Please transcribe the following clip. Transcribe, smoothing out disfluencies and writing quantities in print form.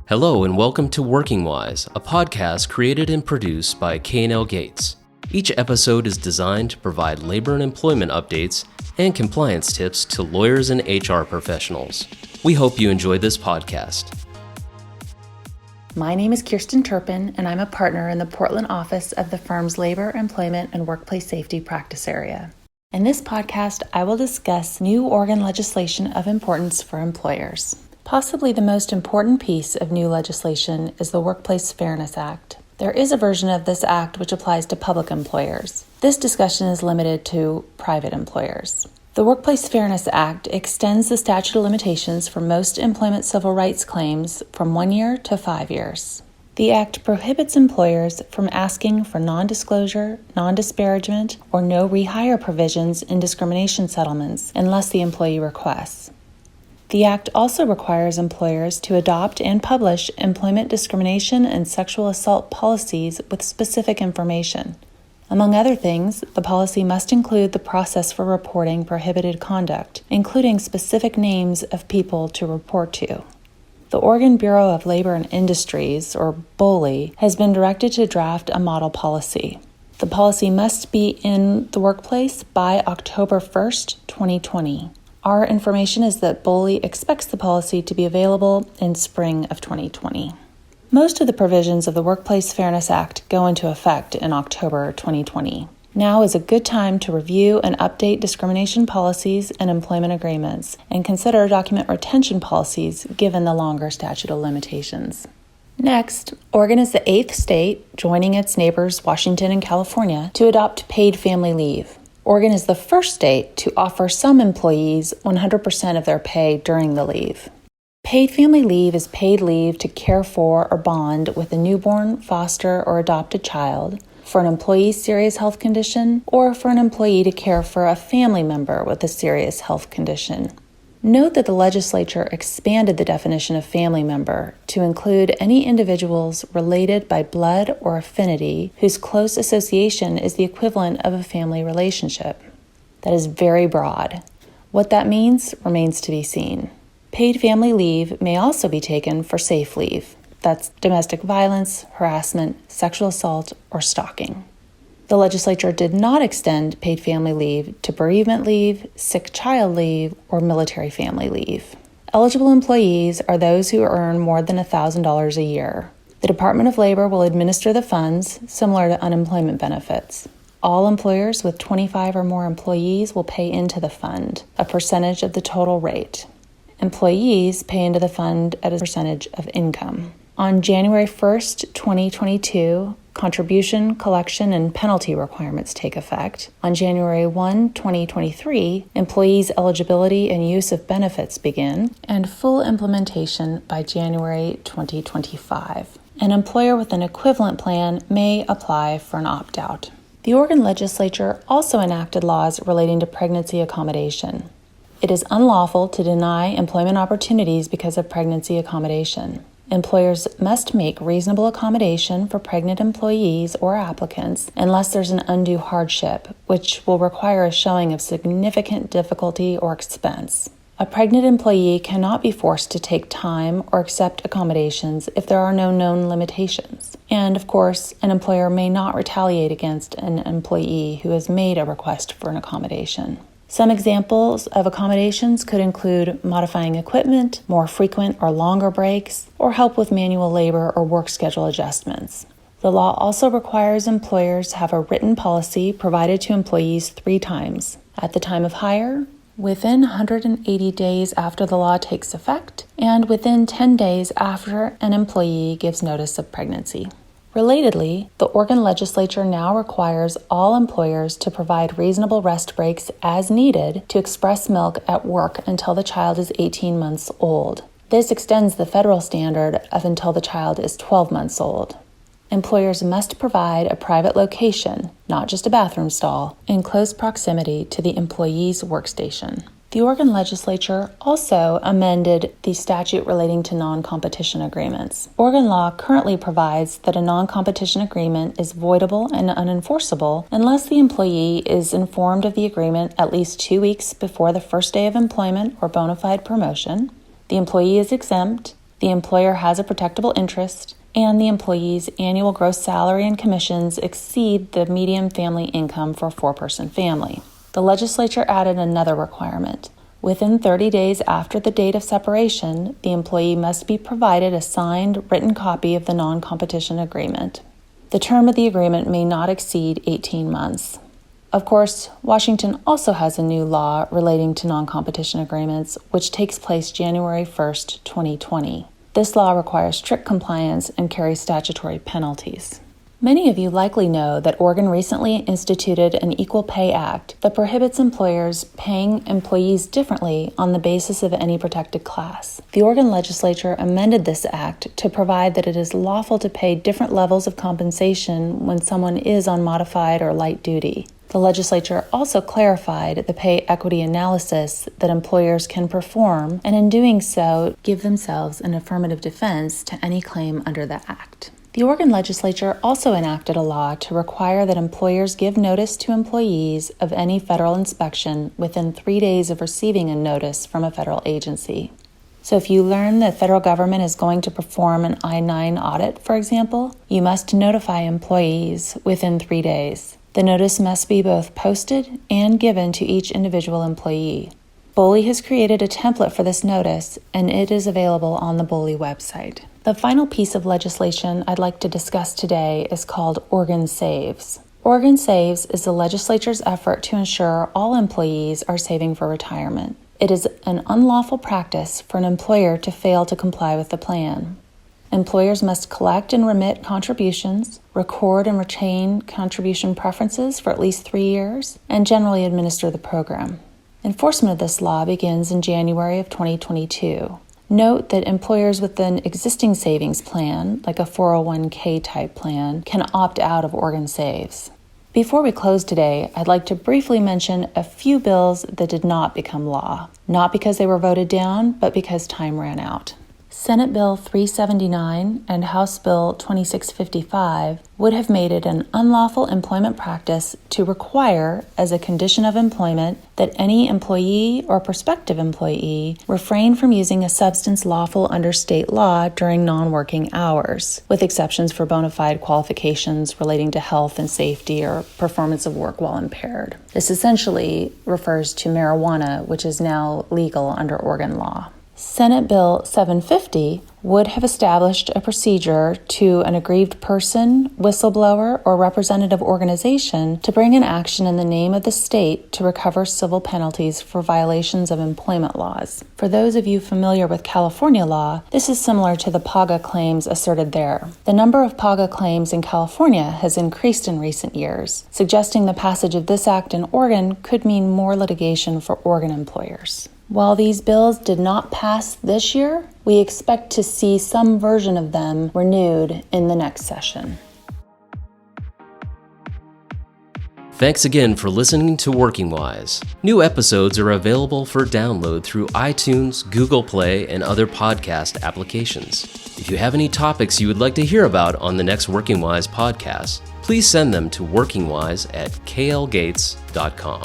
Hello and welcome to Working Wise, a podcast created and produced by K&L Gates. Each episode is designed to provide labor and employment updates and compliance tips to lawyers and HR professionals. We hope you enjoy this podcast. My name is Kjersten Turpen, and I'm a partner in the Portland office of the firm's Labor, Employment, and Workplace Safety Practice Area. In this podcast, I will discuss new Oregon legislation of importance for employers. Possibly the most important piece of new legislation is the Workplace Fairness Act. There is a version of this act which applies to public employers. This discussion is limited to private employers. The Workplace Fairness Act extends the statute of limitations for most employment civil rights claims from 1 year to 5 years. The act prohibits employers from asking for non-disclosure, non-disparagement, or no rehire provisions in discrimination settlements unless the employee requests. The Act also requires employers to adopt and publish employment discrimination and sexual assault policies with specific information. Among other things, the policy must include the process for reporting prohibited conduct, including specific names of people to report to. The Oregon Bureau of Labor and Industries, or BOLI, has been directed to draft a model policy. The policy must be in the workplace by October 1st, 2020. Our information is that BOLI expects the policy to be available in spring of 2020. Most of the provisions of the Workplace Fairness Act go into effect in October 2020. Now is a good time to review and update discrimination policies and employment agreements, and consider document retention policies given the longer statute of limitations. Next, Oregon is the 8th state, joining its neighbors Washington and California, to adopt paid family leave. Oregon is the first state to offer some employees 100% of their pay during the leave. Paid family leave is paid leave to care for or bond with a newborn, foster, or adopted child, for an employee's serious health condition, or for an employee to care for a family member with a serious health condition. Note that the legislature expanded the definition of family member to include any individuals related by blood or affinity whose close association is the equivalent of a family relationship. That is very broad. What that means remains to be seen. Paid family leave may also be taken for safe leave. That's domestic violence, harassment, sexual assault, or stalking. The legislature did not extend paid family leave to bereavement leave, sick child leave, or military family leave. Eligible employees are those who earn more than $1,000 a year. The Department of Labor will administer the funds, similar to unemployment benefits. All employers with 25 or more employees will pay into the fund, a percentage of the total rate. Employees pay into the fund at a percentage of income. On January 1st, 2022, contribution, collection, and penalty requirements take effect. On January 1, 2023, employees' eligibility and use of benefits begin, and full implementation by January 2025. An employer with an equivalent plan may apply for an opt-out. The Oregon legislature also enacted laws relating to pregnancy accommodation. It is unlawful to deny employment opportunities because of pregnancy accommodation. Employers must make reasonable accommodation for pregnant employees or applicants unless there's an undue hardship, which will require a showing of significant difficulty or expense. A pregnant employee cannot be forced to take time or accept accommodations if there are no known limitations. And, of course, an employer may not retaliate against an employee who has made a request for an accommodation. Some examples of accommodations could include modifying equipment, more frequent or longer breaks, or help with manual labor or work schedule adjustments. The law also requires employers have a written policy provided to employees 3 times: at the time of hire, within 180 days after the law takes effect, and within 10 days after an employee gives notice of pregnancy. Relatedly, the Oregon legislature now requires all employers to provide reasonable rest breaks as needed to express milk at work until the child is 18 months old. This extends the federal standard of until the child is 12 months old. Employers must provide a private location, not just a bathroom stall, in close proximity to the employee's workstation. The Oregon legislature also amended the statute relating to non-competition agreements. Oregon law currently provides that a non-competition agreement is voidable and unenforceable unless the employee is informed of the agreement at least 2 weeks before the first day of employment or bona fide promotion, the employee is exempt, the employer has a protectable interest, and the employee's annual gross salary and commissions exceed the median family income for a 4-person family. The legislature added another requirement. Within 30 days after the date of separation, the employee must be provided a signed written copy of the non-competition agreement. The term of the agreement may not exceed 18 months. Of course, Washington also has a new law relating to non-competition agreements, which takes place January 1st, 2020. This law requires strict compliance and carries statutory penalties. Many of you likely know that Oregon recently instituted an Equal Pay Act that prohibits employers paying employees differently on the basis of any protected class. The Oregon legislature amended this act to provide that it is lawful to pay different levels of compensation when someone is on modified or light duty. The legislature also clarified the pay equity analysis that employers can perform, and in doing so, give themselves an affirmative defense to any claim under the act. The Oregon legislature also enacted a law to require that employers give notice to employees of any federal inspection within 3 days of receiving a notice from a federal agency. So if you learn the federal government is going to perform an I-9 audit, for example, you must notify employees within 3 days. The notice must be both posted and given to each individual employee. BOLI has created a template for this notice, and it is available on the BOLI website. The final piece of legislation I'd like to discuss today is called Oregon Saves. Oregon Saves is the legislature's effort to ensure all employees are saving for retirement. It is an unlawful practice for an employer to fail to comply with the plan. Employers must collect and remit contributions, record and retain contribution preferences for at least 3 years, and generally administer the program. Enforcement of this law begins in January of 2022. Note that employers with an existing savings plan, like a 401k type plan, can opt out of Oregon Saves. Before we close today, I'd like to briefly mention a few bills that did not become law, not because they were voted down, but because time ran out. Senate Bill 379 and House Bill 2655 would have made it an unlawful employment practice to require, as a condition of employment, that any employee or prospective employee refrain from using a substance lawful under state law during non-working hours, with exceptions for bona fide qualifications relating to health and safety or performance of work while impaired. This essentially refers to marijuana, which is now legal under Oregon law. Senate Bill 750 would have established a procedure to an aggrieved person, whistleblower, or representative organization to bring an action in the name of the state to recover civil penalties for violations of employment laws. For those of you familiar with California law, this is similar to the PAGA claims asserted there. The number of PAGA claims in California has increased in recent years, suggesting the passage of this act in Oregon could mean more litigation for Oregon employers. While these bills did not pass this year, we expect to see some version of them renewed in the next session. Thanks again for listening to Working Wise. New episodes are available for download through iTunes, Google Play, and other podcast applications. If you have any topics you would like to hear about on the next Working Wise podcast, please send them to workingwise@klgates.com.